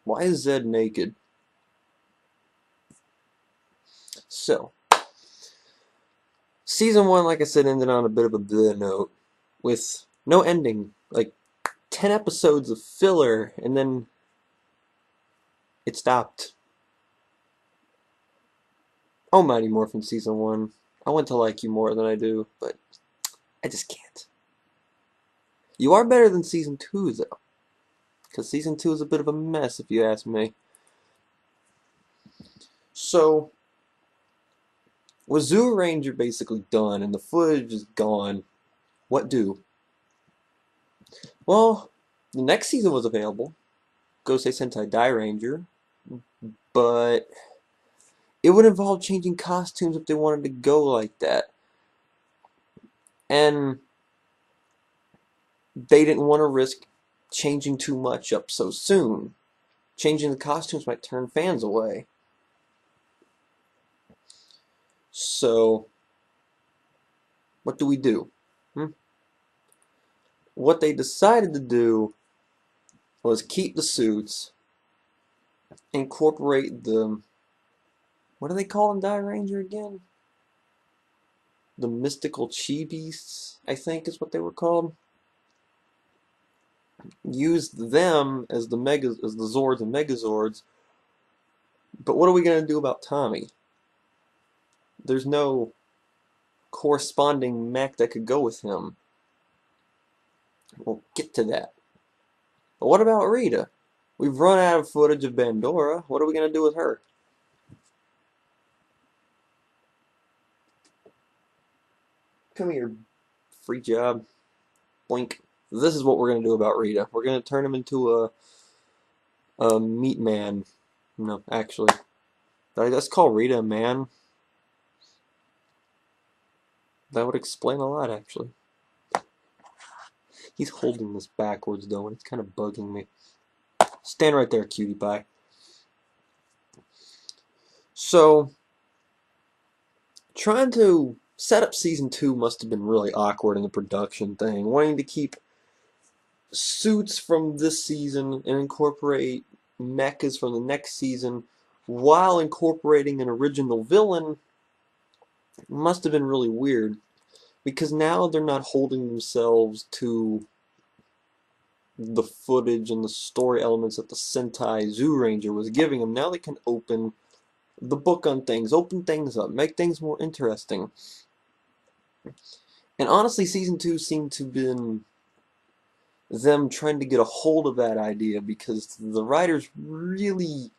Why is Zed naked? So, Season 1, like I said, ended on a bit of a bleh note, with no ending. Like, 10 episodes of filler, and then it stopped. Oh, Mighty Morphin Season 1. I want to like you more than I do, but I just can't. You are better than Season 2, though. Because Season 2 is a bit of a mess, if you ask me. So, with Zyuranger basically done, and the footage is gone, what do? Well, the next season was available, Gosei Sentai Dairanger, but it would involve changing costumes if they wanted to go like that. And they didn't want to risk changing too much up so soon. Changing the costumes might turn fans away. So, what do we do? What they decided to do was keep the suits, incorporate the, what do they call in Dairanger again? The mystical chi beasts, I think is what they were called. Used them as the Zords and Megazords. But what are we gonna do about Tommy? There's no corresponding mech that could go with him. We'll get to that. But what about Rita? We've run out of footage of Bandora. What are we gonna do with her? Come here, free job. Blink. This is what we're gonna do about Rita. We're gonna turn him into a meat man. No, actually, did I just call Rita a man? That would explain a lot, actually. He's holding this backwards, though, and it's kind of bugging me. Stand right there, cutie pie. So, trying to set up Season 2 must have been really awkward in the production thing. Wanting to keep suits from this season and incorporate mechas from the next season while incorporating an original villain must have been really weird. Because now they're not holding themselves to the footage and the story elements that the Sentai Zyuranger was giving them. Now they can open the book on things, open things up, make things more interesting. And honestly, Season 2 seemed to have been them trying to get a hold of that idea because the writers really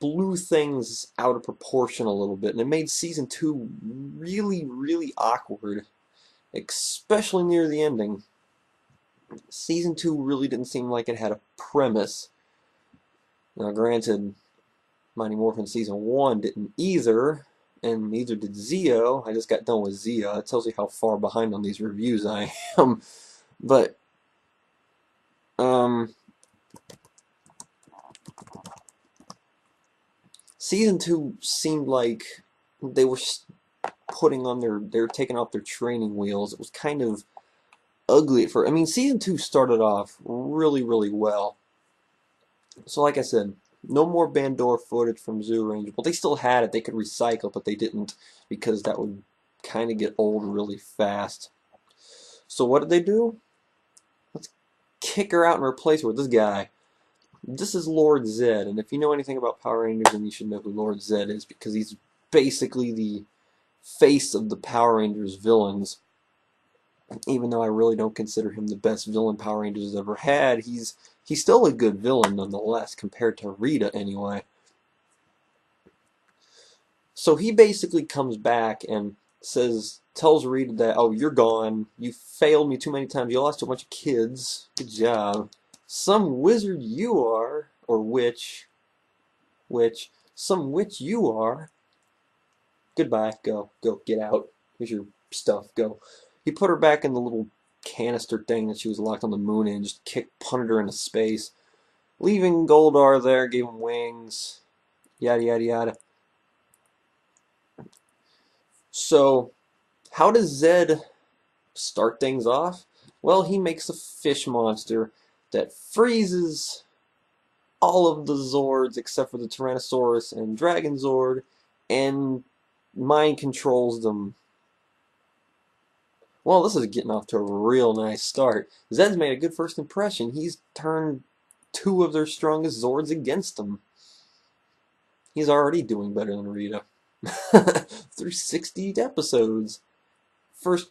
blew things out of proportion a little bit, and it made Season 2 really, really awkward, especially near the ending. Season 2 really didn't seem like it had a premise. Now, granted, Mighty Morphin Season 1 didn't either, and neither did Zeo. I just got done with Zeo. It tells you how far behind on these reviews I am. But, Season 2 seemed like they were they were taking off their training wheels. It was kind of ugly at first. I mean, Season 2 started off really, really well. So like I said, no more Bandora footage from Zyuranger. Well, they still had it. They could recycle, but they didn't because that would kind of get old really fast. So what did they do? Let's kick her out and replace her with this guy. This is Lord Zed, and if you know anything about Power Rangers, then you should know who Lord Zed is because he's basically the face of the Power Rangers villains. Even though I really don't consider him the best villain Power Rangers has ever had, he's still a good villain nonetheless, compared to Rita anyway. So he basically comes back and tells Rita that, oh, you're gone, you failed me too many times, you lost a bunch of kids, good job. Some wizard you are, or some witch you are. Goodbye, go, get out, here's your stuff, go. He put her back in the little canister thing that she was locked on the moon in, just punted her into space. Leaving Goldar there, gave him wings, yada yada yada. So, how does Zed start things off? Well, he makes a fish monster that freezes all of the Zords except for the Tyrannosaurus and Dragon Zord, and mind controls them. Well, this is getting off to a real nice start. Zed's made a good first impression. He's turned two of their strongest Zords against him. He's already doing better than Rita. Through 60 episodes. First,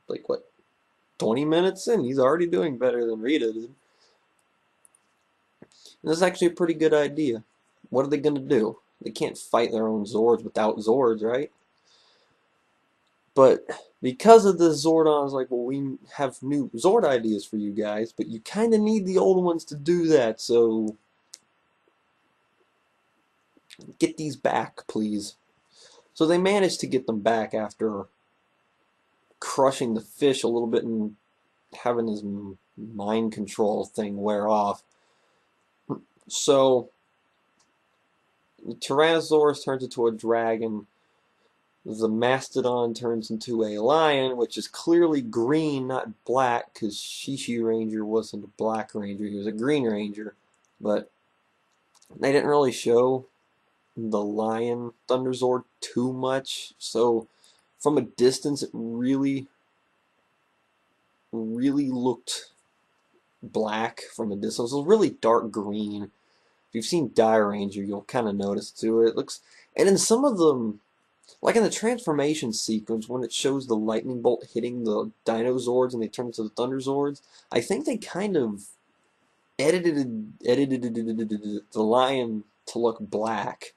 like, what, 20 minutes in, he's already doing better than Rita did. And this is actually a pretty good idea. What are they going to do? They can't fight their own Zords without Zords, right? But because of the Zordons, like, well, we have new Zord ideas for you guys, but you kind of need the old ones to do that, so get these back, please. So they managed to get them back after crushing the fish a little bit and having his mind control thing wear off. So the Tyrannosaurus turns into a dragon. The Mastodon turns into a lion, which is clearly green, not black, because Shishi Ranger wasn't a black ranger, he was a green ranger. But they didn't really show the lion Thunderzord too much, so from a distance it really looked black from a distance. It was really dark green. If you've seen Dire Ranger, you'll kind of notice too. It looks, and in some of them, like in the transformation sequence, when it shows the lightning bolt hitting the Dinozords and they turn into the Thunderzords, I think they kind of edited the lion to look black.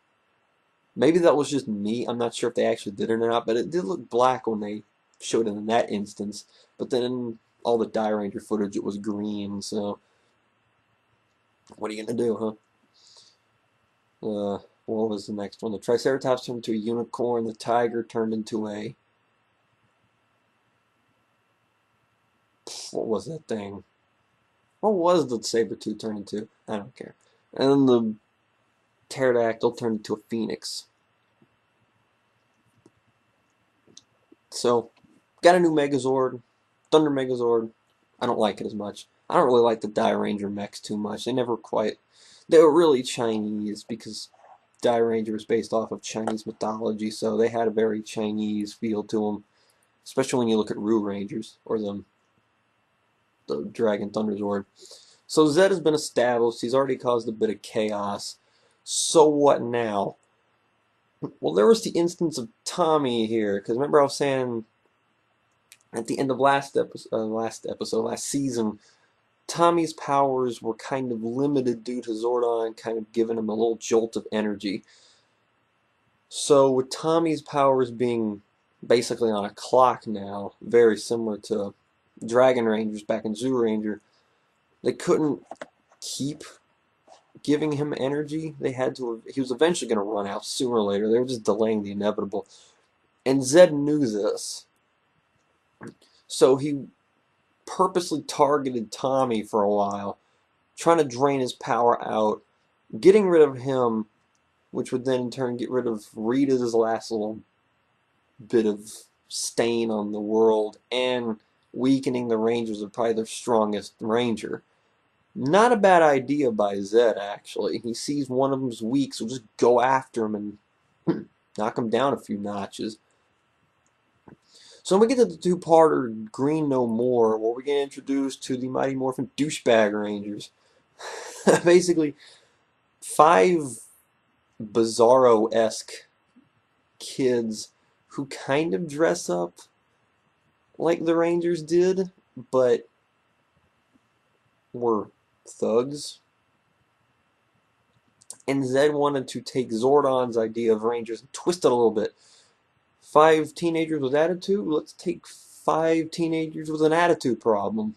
Maybe that was just me. I'm not sure if they actually did it or not, but it did look black when they showed it in that instance. But then in all the Dire Ranger footage, it was green. So what are you gonna do, huh? What was the next one? The Triceratops turned into a unicorn. The tiger turned into a... what was that thing? What was the saber-tooth turned into? I don't care. And then the pterodactyl turned into a phoenix. So, got a new Megazord. Thunder Megazord. I don't like it as much. I don't really like the Dire Ranger mechs too much. They never quite... They were really Chinese because Dire Ranger was based off of Chinese mythology, so they had a very Chinese feel to them, especially when you look at Rue Rangers, or the Dragon Thunderzord. So Zed has been established. He's already caused a bit of chaos. So what now? Well, there was the instance of Tommy here, because remember I was saying at the end of last season, Tommy's powers were kind of limited due to Zordon kind of giving him a little jolt of energy. So with Tommy's powers being basically on a clock now, very similar to Dragon Rangers back in Zoo Ranger, they couldn't keep giving him energy. They had to. He was eventually going to run out sooner or later. They were just delaying the inevitable. And Zed knew this. So he purposely targeted Tommy for a while, trying to drain his power out, getting rid of him, which would then in turn get rid of Rita's last little bit of stain on the world, and weakening the Rangers of probably their strongest Ranger. Not a bad idea by Zed, actually. He sees one of them's weak, so just go after him and knock him down a few notches. So when we get to the two-parter Green No More, where we get introduced to the Mighty Morphin Douchebag Rangers. Basically, 5 Bizarro-esque kids who kind of dress up like the Rangers did, but were thugs. And Zed wanted to take Zordon's idea of Rangers and twist it a little bit. 5 teenagers with attitude? Let's take 5 teenagers with an attitude problem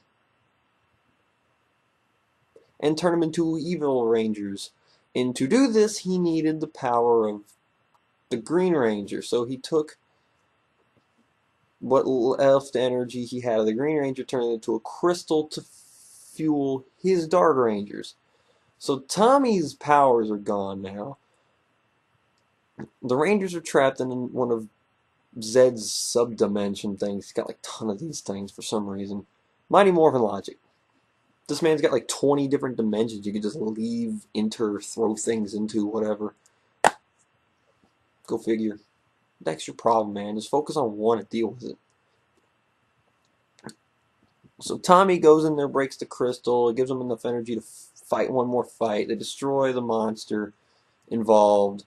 and turn them into evil Rangers. And to do this, he needed the power of the Green Ranger. So he took what left energy he had of the Green Ranger, turned it into a crystal to fuel his Dark Rangers. So Tommy's powers are gone now. The Rangers are trapped in one of Zed's subdimension things. He's got like a ton of these things for some reason. Mighty Morphin logic. This man's got like 20 different dimensions you could just leave, enter, throw things into, whatever. Go figure. That's your problem, man. Just focus on one and deal with it. So Tommy goes in there, breaks the crystal. It gives him enough energy to fight one more fight. They destroy the monster involved.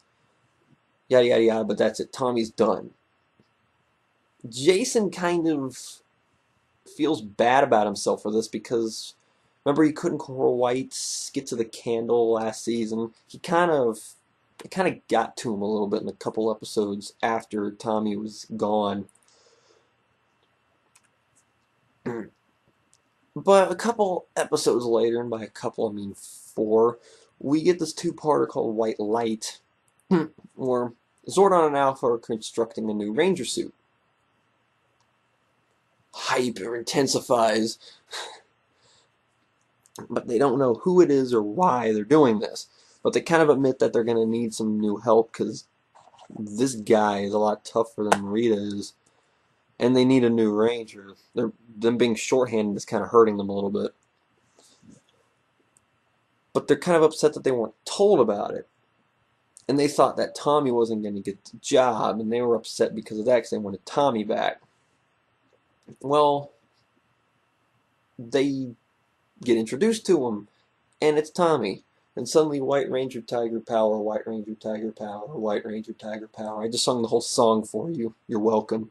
Yada, yada, yada. But that's it. Tommy's done. Jason kind of feels bad about himself for this because remember he couldn't quite get to the candle last season. It kind of got to him a little bit in a couple episodes after Tommy was gone. But a couple episodes later, and by a couple I mean 4, we get this two-parter called White Light, where Zordon and Alpha are constructing a new Ranger suit. Hyper intensifies, but they don't know who it is or why they're doing this. But they kind of admit that they're going to need some new help because this guy is a lot tougher than Rita is, and they need a new Ranger. Them being shorthanded is kind of hurting them a little bit. But they're kind of upset that they weren't told about it. And they thought that Tommy wasn't going to get the job, and they were upset because of that because they wanted Tommy back. Well, they get introduced to him, and it's Tommy. And suddenly, White Ranger Tiger Power, White Ranger Tiger Power, White Ranger Tiger Power. I just sung the whole song for you. You're welcome.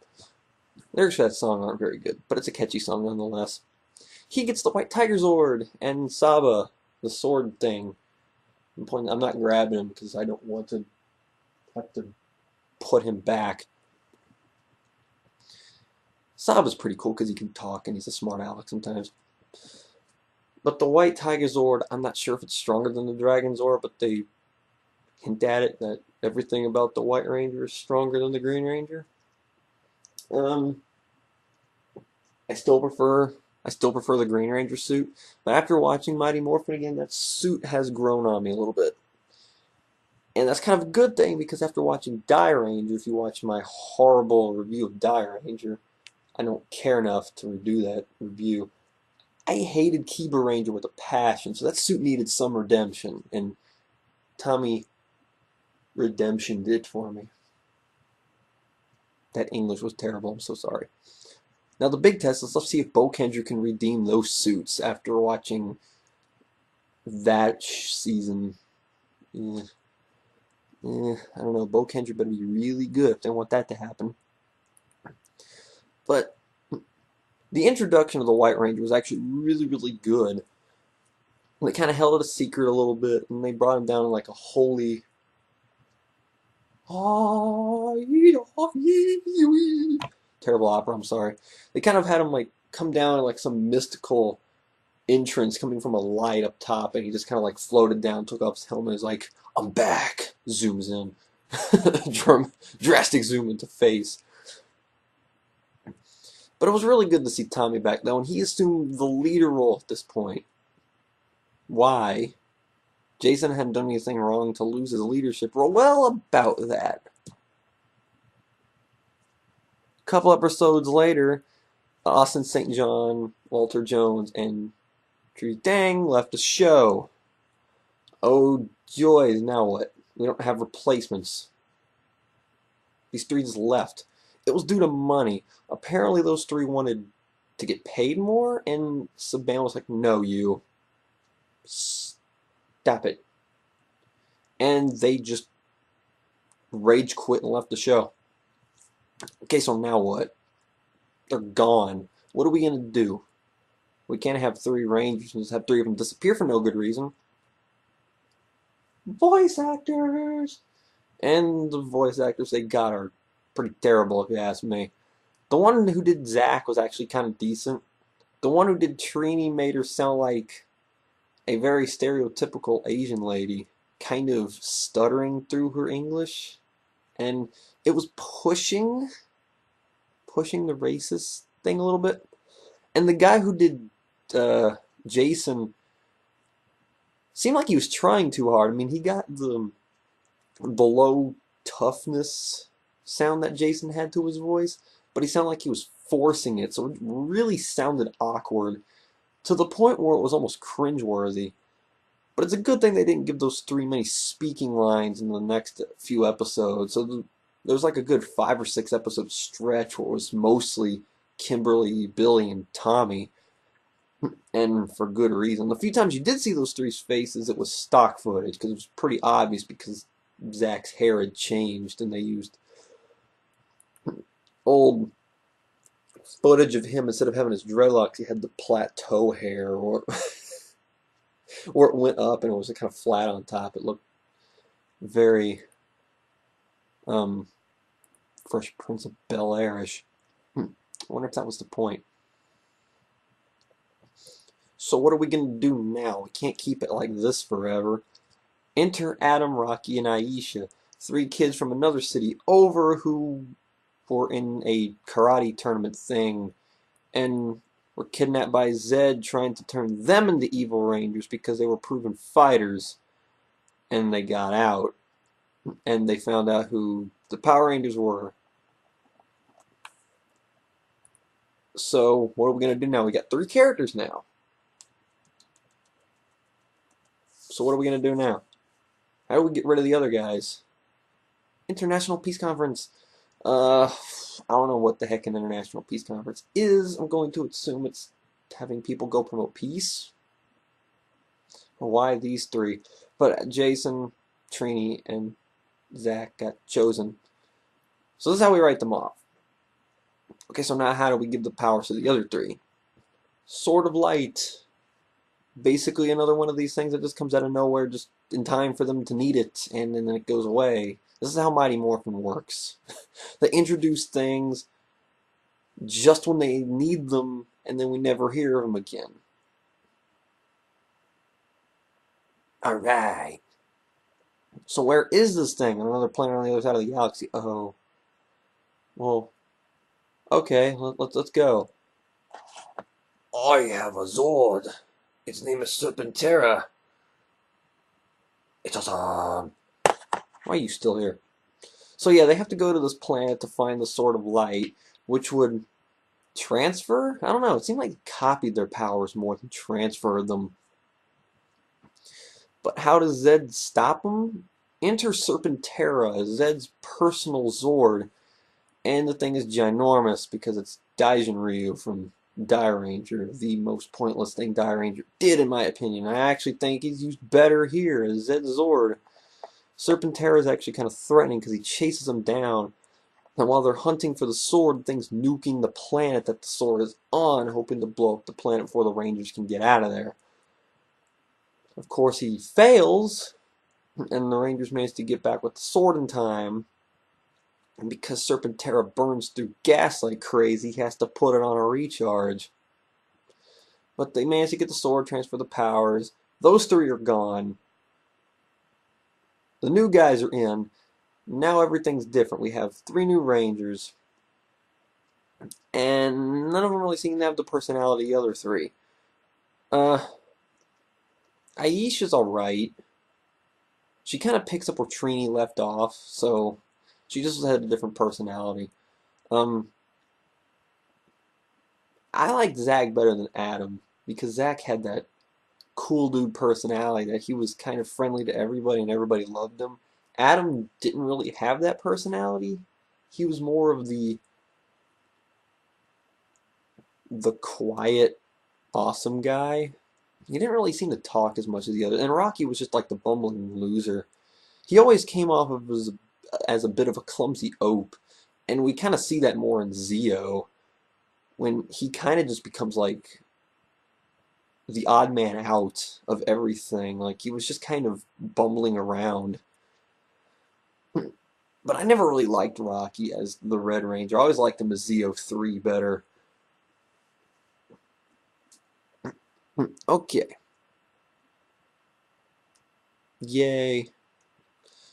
Lyrics for that song aren't very good, but it's a catchy song nonetheless. He gets the White Tiger Zord, and Saba, the sword thing. I'm not grabbing him because I don't want to have to put him back. Saba's pretty cool because he can talk and he's a smart aleck sometimes. But the White Tiger Zord, I'm not sure if it's stronger than the Dragon Zord, but they hint at it that everything about the White Ranger is stronger than the Green Ranger. I still prefer the Green Ranger suit, but after watching Mighty Morphin again, that suit has grown on me a little bit. And that's kind of a good thing because after watching Die Ranger, if you watch my horrible review of Die Ranger, I don't care enough to redo that review. I hated Kiba Ranger with a passion, so that suit needed some redemption, and Tommy Redemption did it for me. That English was terrible, I'm so sorry. Now the big test is let's see if Bokendra can redeem those suits after watching that season. I don't know, Bokendra better be really good if they want that to happen. But the introduction of the White Ranger was actually really, really good. They kind of held it a secret a little bit, and they brought him down in like a holy... terrible opera, I'm sorry. They kind of had him like come down in like some mystical entrance coming from a light up top, and he just kind of like floated down, took off his helmet, is like, I'm back! Zooms in. Drastic zoom into face. But it was really good to see Tommy back though, and he assumed the leader role at this point. Why? Jason hadn't done anything wrong to lose his leadership role. Well, about that. A couple episodes later, Austin St. John, Walter Jones, and Tree Dang left the show. Oh, joy, now what? We don't have replacements. These 3 just left. It was due to money. Apparently those 3 wanted to get paid more, and Saban was like, no, you. Stop it. And they just rage quit and left the show. Okay, so now what? They're gone. What are we going to do? We can't have 3 Rangers and just have 3 of them disappear for no good reason. Voice actors! And the voice actors they got are pretty terrible if you ask me. The one who did Zack was actually kind of decent. The one who did Trini made her sound like a very stereotypical Asian lady, kind of stuttering through her English. And it was pushing the racist thing a little bit. And the guy who did Jason seemed like he was trying too hard. I mean, he got the low toughness sound that Jason had to his voice, but he sounded like he was forcing it, so it really sounded awkward. to the point where it was almost cringeworthy. But it's a good thing they didn't give those three many speaking lines in the next few episodes. So there was like a good 5 or 6 episode stretch where it was mostly Kimberly, Billy, and Tommy, and for good reason. The few times you did see those three's faces, it was stock footage because it was pretty obvious because Zach's hair had changed and they used old footage of him. Instead of having his dreadlocks, he had the plateau hair, or or it went up and it was kind of flat on top. It looked very Fresh Prince of Bel-Air-ish. I wonder if that was the point. So what are we going to do now? We can't keep it like this forever. Enter Adam, Rocky, and Aisha, 3 kids from another city over who were in a karate tournament thing and were kidnapped by Zed, trying to turn them into evil rangers because they were proven fighters, and they got out and they found out who the Power Rangers were. So what are we going to do now? We got 3 characters now. So what are we going to do now? How do we get rid of the other guys? International Peace Conference. I don't know what the heck an International Peace Conference is. I'm going to assume it's having people go promote peace. Or why these 3? But Jason, Trini, and Zach got chosen. So this is how we write them off. Okay, so now how do we give the powers to the other 3? Sword of Light. Basically another one of these things that just comes out of nowhere just in time for them to need it, and then it goes away. This is how Mighty Morphin works. They introduce things just when they need them, and then we never hear of them again. Alright. So where is this thing? Another planet on the other side of the galaxy. Oh. Well, okay, let's go. I have a Zord. Its name is Serpentera. It's awesome. Why are you still here? So yeah, they have to go to this planet to find the Sword of Light, which would transfer? I don't know. It seemed like it copied their powers more than transferred them. But how does Zed stop them? Enter Serpentera, Zed's personal Zord. And the thing is ginormous because it's Daijin Ryu from Ranger, the most pointless thing Ranger did, in my opinion. I actually think he's used better here as Zed Zord. Serpentera is actually kind of threatening because he chases them down, and while they're hunting for the sword, the thing's nuking the planet that the sword is on, hoping to blow up the planet before the Rangers can get out of there. Of course, he fails, and the Rangers manage to get back with the sword in time. And because Serpentera burns through gas like crazy, he has to put it on a recharge. But they manage to get the sword, transfer the powers. Those 3 are gone. The new guys are in. Now everything's different. We have 3 new Rangers. And none of them really seem to have the personality of the other 3. Aisha's alright. She kind of picks up where Trini left off, so she just had a different personality. I like Zach better than Adam, because Zach had that cool dude personality that he was kind of friendly to everybody and everybody loved him. Adam didn't really have that personality. He was more of the quiet, awesome guy. He didn't really seem to talk as much as the other. And Rocky was just like the bumbling loser. He always came off of as a bit of a clumsy oaf. And we kind of see that more in Zeo, when he kind of just becomes like the odd man out of everything. Like, he was just kind of bumbling around. But I never really liked Rocky as the Red Ranger. I always liked him as Zeo 3 better. Okay. Yay.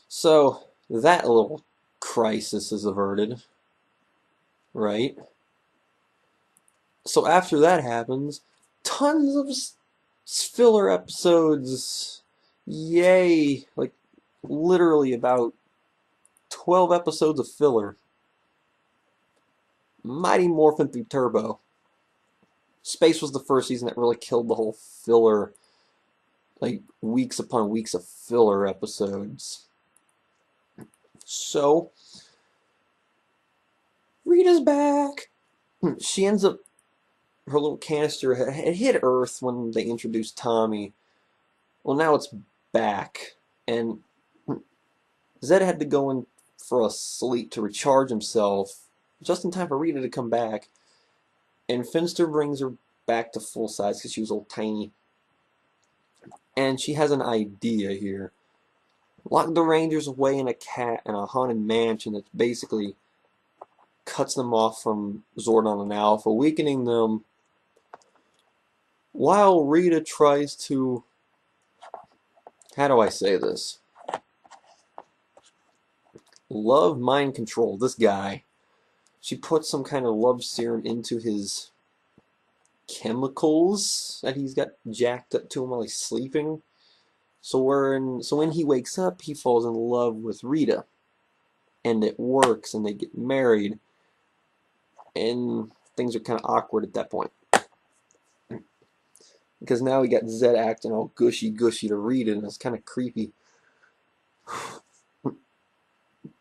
So, that little crisis is averted. Right? So after that happens, tons of filler episodes. Yay. Like, literally about 12 episodes of filler. Mighty Morphin through Turbo. Space was the first season that really killed the whole filler, like weeks upon weeks of filler episodes. So, Rita's back. She ends up, her little canister had hit Earth when they introduced Tommy. Well, now it's back. And Zed had to go in for a sleep to recharge himself, just in time for Rita to come back. And Finster brings her back to full size because she was a little tiny. And she has an idea here. Lock the Rangers away in a haunted mansion that basically cuts them off from Zordon and Alpha, weakening them, while Rita tries to, how do I say this? Love mind control this guy. She puts some kind of love serum into his chemicals that he's got jacked up to him while he's sleeping. So when he wakes up, he falls in love with Rita, and it works, and they get married, and things are kind of awkward at that point because now we got Zed acting all gushy to Rita, and it's kind of creepy.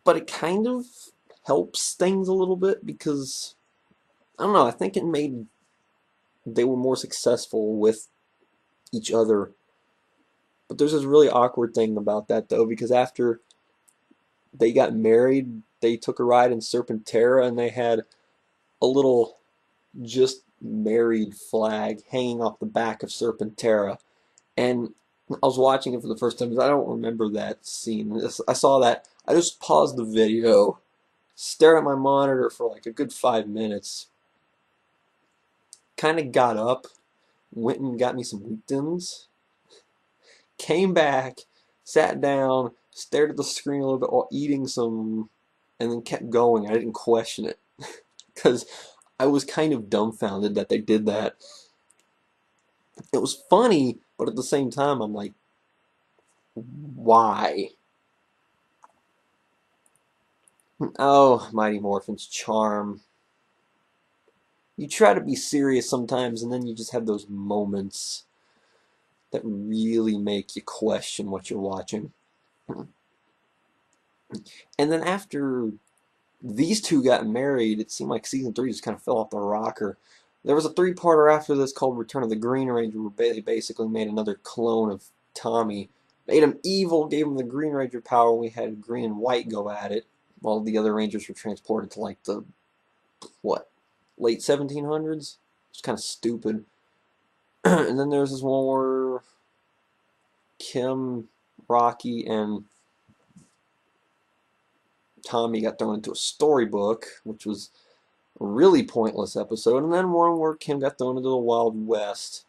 But it kind of helps things a little bit because I don't know. I think it made they were more successful with each other. But there's this really awkward thing about that though, because after they got married, they took a ride in Serpentera and they had a little just married flag hanging off the back of Serpentera. And I was watching it for the first time because I don't remember that scene. I saw that. I just paused the video, stared at my monitor for like a good 5 minutes, kind of got up, went and got me some Wheatens, came back, sat down, stared at the screen a little bit while eating some, and then kept going. I didn't question it because I was kind of dumbfounded that they did that. It was funny, but at the same time, I'm like, why? Oh, Mighty Morphin's charm. You try to be serious sometimes, and then you just have those moments that really make you question what you're watching. And then after these two got married, it seemed like season 3 just kind of fell off the rocker. There was a 3-parter after this called Return of the Green Ranger, where they basically made another clone of Tommy, made him evil, gave him the Green Ranger power, and we had Green and White go at it, while the other Rangers were transported to like the, what, late 1700s? It's kind of stupid. And then there's this one where Kim, Rocky, and Tommy got thrown into a storybook, which was a really pointless episode. And then one where Kim got thrown into the Wild West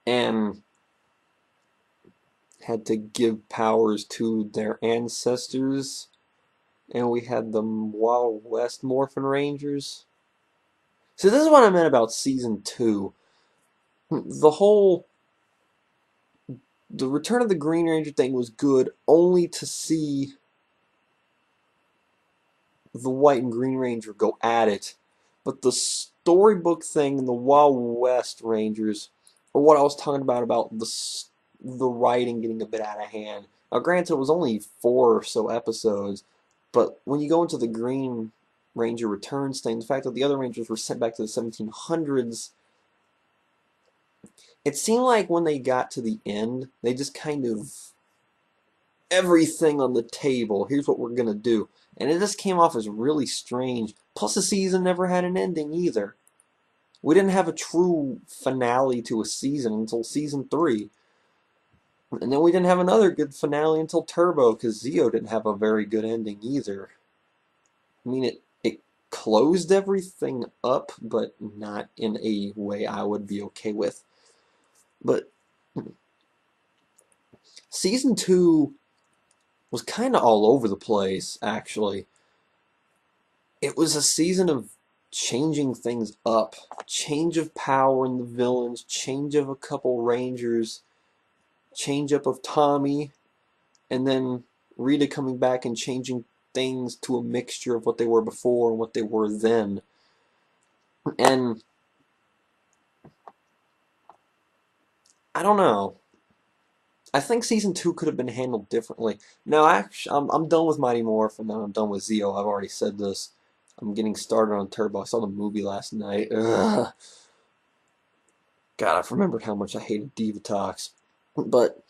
and had to give powers to their ancestors. And we had the Wild West Morphin Rangers. So this is what I meant about season 2. The Return of the Green Ranger thing was good only to see the White and Green Ranger go at it. But the storybook thing and the Wild West Rangers are what I was talking about the writing getting a bit out of hand. Now, granted, it was only 4 or so episodes, but when you go into the Green Ranger Returns thing, the fact that the other Rangers were sent back to the 1700s, it seemed like when they got to the end, they just kind of, everything on the table, here's what we're going to do. And it just came off as really strange. Plus, the season never had an ending either. We didn't have a true finale to a season until season 3. And then we didn't have another good finale until Turbo, because Zeo didn't have a very good ending either. I mean, it closed everything up, but not in a way I would be okay with. But season 2 was kind of all over the place, actually. It was a season of changing things up. Change of power in the villains, change of a couple Rangers, change up of Tommy, and then Rita coming back and changing things to a mixture of what they were before and what they were then. And I don't know. I think season 2 could have been handled differently. No, actually, I'm done with Mighty Morphin, and I'm done with Zeo. I've already said this. I'm getting started on Turbo. I saw the movie last night. Ugh. God, I've remembered how much I hated Divatox. But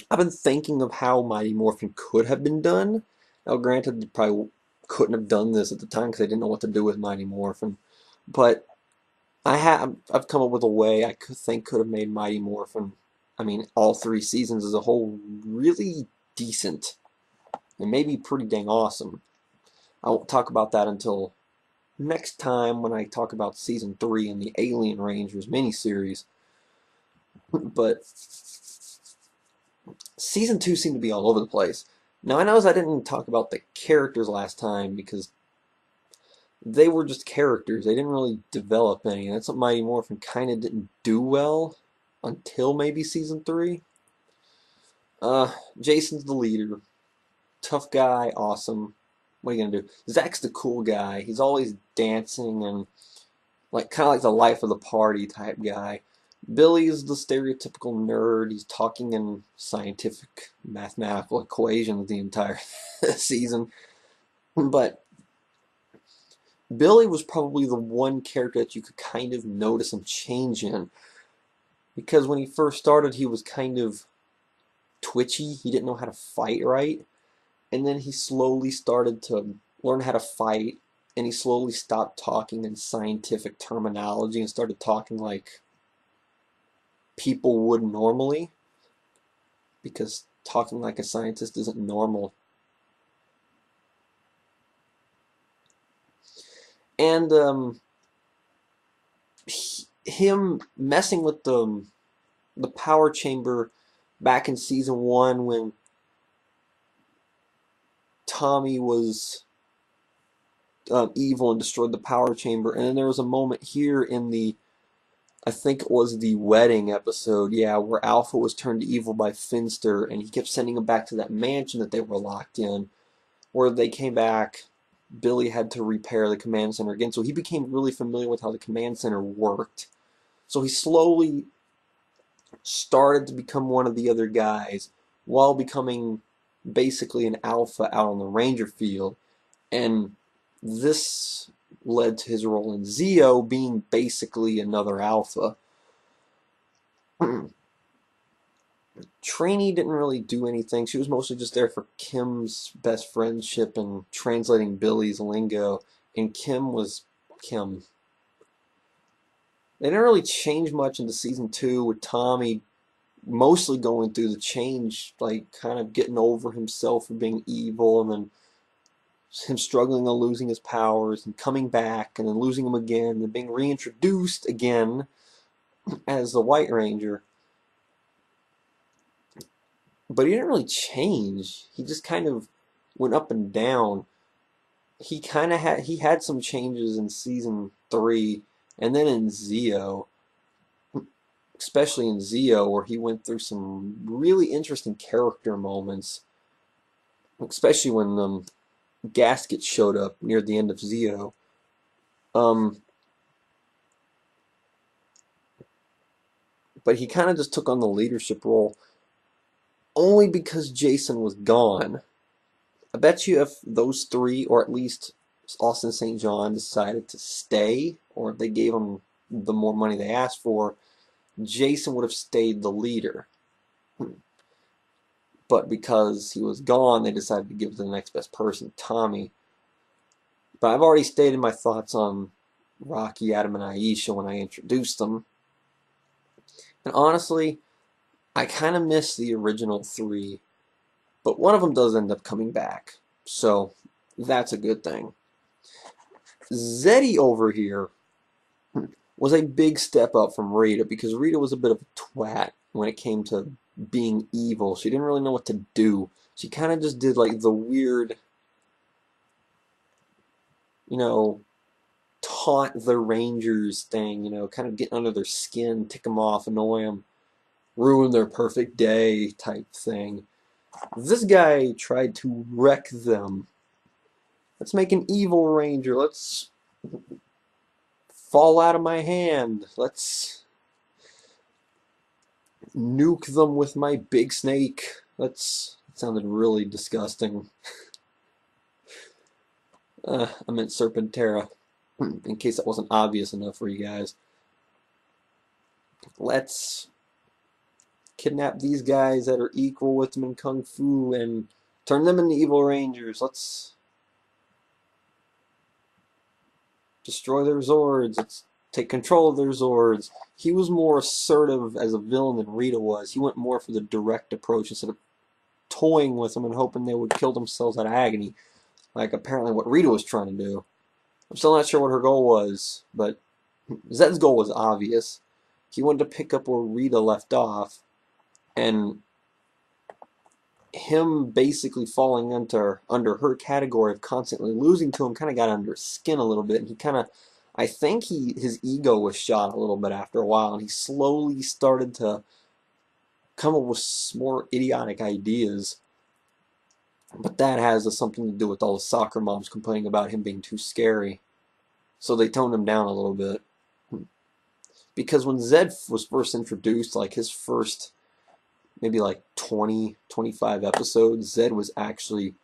I've been thinking of how Mighty Morphin could have been done. Now, granted, they probably couldn't have done this at the time because they didn't know what to do with Mighty Morphin. But I've come up with a way I could think could have made Mighty Morphin, I mean, all 3 seasons as a whole, really decent and maybe pretty dang awesome. I won't talk about that until next time when I talk about season 3 and the Alien Rangers miniseries. But season 2 seemed to be all over the place. Now I know I didn't talk about the characters last time because they were just characters. They didn't really develop any, and that's what Mighty Morphin kind of didn't do well until maybe season 3. Jason's the leader. Tough guy, awesome. What are you gonna do? Zach's the cool guy. He's always dancing and like kind of like the life of the party type guy. Billy is the stereotypical nerd. He's talking in scientific mathematical equations the entire season. But Billy was probably the one character that you could kind of notice some change in. Because when he first started, he was kind of twitchy. He didn't know how to fight right. And then he slowly started to learn how to fight. And he slowly stopped talking in scientific terminology and started talking like people would normally. Because talking like a scientist isn't normal. And him messing with the power chamber back in season 1 when Tommy was evil and destroyed the power chamber, and then there was a moment here in the, I think it was the wedding episode, yeah, where Alpha was turned evil by Finster, and he kept sending him back to that mansion that they were locked in, where they came back. Billy had to repair the command center again, so he became really familiar with how the command center worked. So he slowly started to become one of the other guys while becoming basically an alpha out on the Ranger field. And this led to his role in Zeo being basically another alpha. Trainee didn't really do anything. She was mostly just there for Kim's best friendship and translating Billy's lingo. And Kim was Kim. They didn't really change much into season 2 with Tommy mostly going through the change, like kind of getting over himself for being evil, and then him struggling on losing his powers and coming back and then losing them again and being reintroduced again as the White Ranger. But he didn't really change. He just kind of went up and down. He had some changes in season 3 and then in Zeo, especially in Zeo, where he went through some really interesting character moments, especially when Gasket showed up near the end of Zeo. Um, but he kind of just took on the leadership role only because Jason was gone. I bet you if those 3, or at least Austin St. John, decided to stay, or if they gave him the more money they asked for, Jason would have stayed the leader. But because he was gone, they decided to give it to the next best person, Tommy. But I've already stated my thoughts on Rocky, Adam, and Aisha when I introduced them. And honestly, I kind of miss the original 3, but one of them does end up coming back. So that's a good thing. Zeddy over here was a big step up from Rita, because Rita was a bit of a twat when it came to being evil. She didn't really know what to do. She kind of just did like the weird, you know, taunt the Rangers thing, kind of get under their skin, tick them off, annoy them, ruin their perfect day type thing. This guy tried to wreck them. Let's make an evil Ranger. Let's fall out of my hand. Let's nuke them with my big snake. That sounded really disgusting. I meant Serpentera, in case that wasn't obvious enough for you guys. Let's kidnap these guys that are equal with them in Kung Fu and turn them into evil rangers. Let's destroy their Zords. Let's take control of their Zords. He was more assertive as a villain than Rita was. He went more for the direct approach instead of toying with them and hoping they would kill themselves out of agony, like apparently what Rita was trying to do. I'm still not sure what her goal was, but Zed's goal was obvious. He wanted to pick up where Rita left off, and him basically falling under her category of constantly losing to him kind of got under his skin a little bit, and he kind of, I think his ego was shot a little bit after a while, and he slowly started to come up with more idiotic ideas. But that has something to do with all the soccer moms complaining about him being too scary. So they toned him down a little bit. Because when Zed was first introduced, like his first maybe like 20, 25 episodes, Zed was actually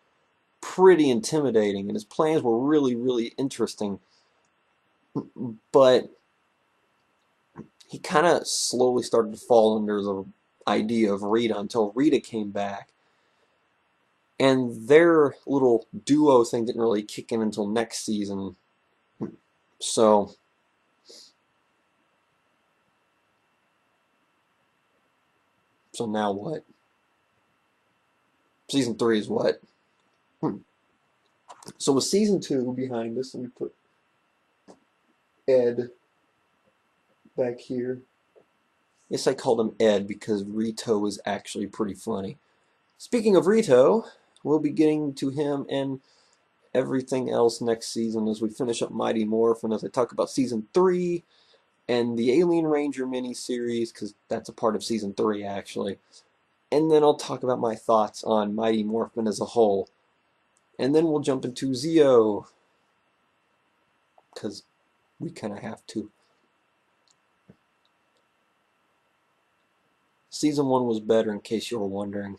pretty intimidating, and his plans were really, really interesting. But he kind of slowly started to fall under the idea of Rita until Rita came back. And their little duo thing didn't really kick in until next season. So now what? Season 3 is what? So with season 2 behind us, let me put Ed back here. Yes, I called him Ed because Rito is actually pretty funny. Speaking of Rito, we'll be getting to him and everything else next season as we finish up Mighty Morphin, as I talk about season 3 and the Alien Ranger miniseries, because that's a part of season 3 actually. And then I'll talk about my thoughts on Mighty Morphin as a whole. And then we'll jump into Zeo, because we kind of have to. Season 1 was better, in case you were wondering.